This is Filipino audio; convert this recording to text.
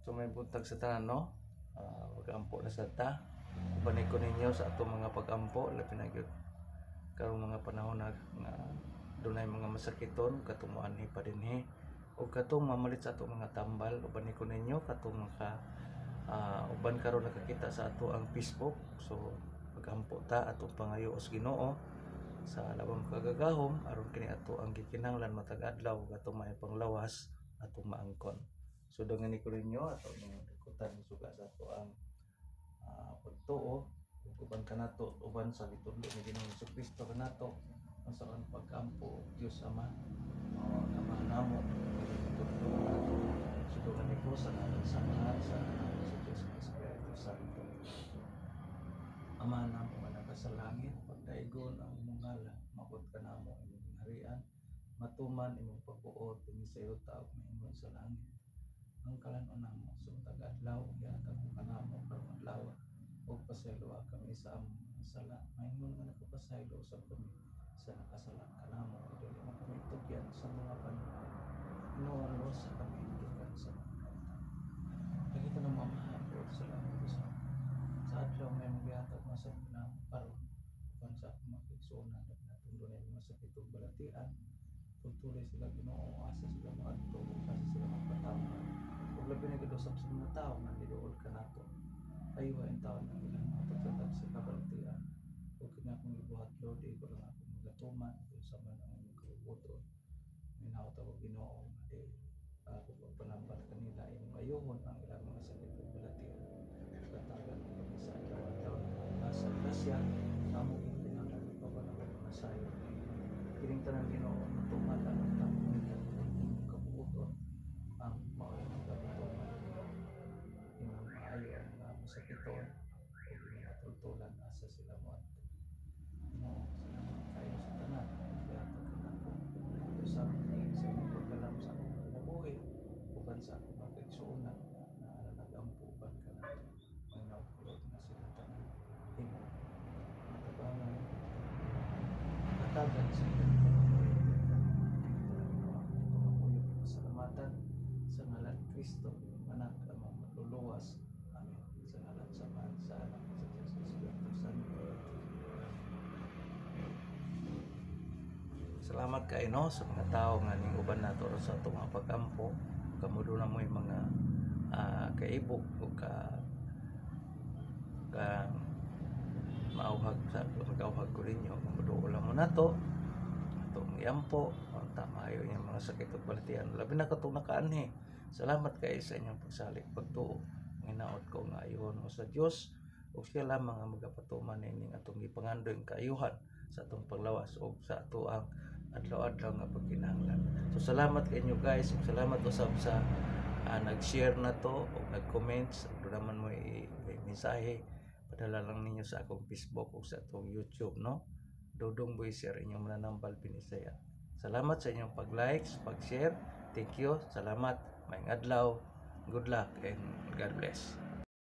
So may buntag sa tanan, no? Mag-ampo na sa ta. Ubanay ko ninyo sa ato mga pag-ampo, labi na gyud karong mga panahon na dunay mga masakiton katong moanhi pa dinhi o katong mamalit sa ato mga tambal. Ubanay ko ninyo katong uban karon nakakita sa ato ang Facebook. So mag-ampo ta atong pangayo os Ginoo sa labang kagagahom aron kini ato ang gikinahanglan matag adlaw katong may panglawas atong maangkon. So dangani ko ninyo ato mga ikutan suga sa ato ang pagtuo uban kanato uban sa gitudlo ni Ginoong Jesucristo kanato unsa ang pag-ampo Dios Ama Ama namo gitudlo nato sudugan ni ko sa ngalan sa Ama sa Diyos ng Espiritu Santo. Ama namo nga nasa langit, pagdaigon ang imong ngalan, mabot ka namo imong harian, matuman imong pagbuot dinhi sa yuta ug mahimong sa langit. Ang kalan-on namo suntag adlaw gihatag mo kanamo karong adlaw ug pasayloa kami sa among sala. Mahimong nga nakapasaylo usab kami sa nakasala kanamo dili mo kami tugyan sa mga panuno. Inuwalo sa kami gikan sa mga lagi ka ng mamahapon sa langit sa adlaw may magihatag mo sa kanamo karon uban sa akong makigsuonan at natungdon ay mga sakit ug balatian. Pagtuloy sila Ginoo, asa sila maadto ug asa sila magpatawad. Ug labi na gid usab sa mga tawo nga niduol kanato. Aywa ang taon ang ilang mga pagtatag sa kabalatian. Ug kini akong gibuhat Lord, ko lang akong magatuman kung sa man ang imong kabubuton. Minaw ta og Ginoo nga di ako pagpanambat kanila imong ayuhon ang ilang mga sakit ug balatian. Katagan mo kami sa adlaw-adlaw na nasa grasya sa among ginahanglan pagpanaw na sayo. Kining tanan Ginoo matuman ang tamong imong kabubuton ang mao ang kabubuton imong maayo ang mga masakiton ug imong matultulan asa sila moadto. Ginoo, salamat kayo sa tanan gihatag kanako usab sa imong pagkalam sa akong kinabuhi uban sa akong makigsuonan na nagampuan kanato ang Lord nga sila tanan imong matabangan katagan sa imong pasalamatan sa ngalan ni Kristo anak among magluluwas. Amen. Sa ngalan sa Ama sa Anak sa Diyos sa Espiritu Santo. Salamat kayo no sa mga tao nga ning uban nato sa atong mga pag-ampo. Kamudo na mo yung mga kaibog o maauhag sa mag-auhag ko rin nyo. Kamudo lang mo na to atong iampo ang tamayo yung mga sakit ug balatian. Labi na katong nakaanhi. Salamat kayo sa inyong pagsalik pagtuo. Nginaot ko nga ayuhon mo sa Dios ug siya lamang ang magapatuman ning atong gipangandoy kaayuhan sa atong paglawas ug sa ato ang adlaw-adlaw nga pagkinahanglan. So salamat kay inyo guys ug salamat usab sa nag-share na to o nag-comments ug naman mo i-mensahe padala lang ninyo sa akong Facebook o sa atong YouTube no. Dodong Boy Sir inyong mananambal Binisaya. Salamat sa inyong pag-like, pag-share. Thank you. Salamat. Maayong adlaw. Good luck and God bless.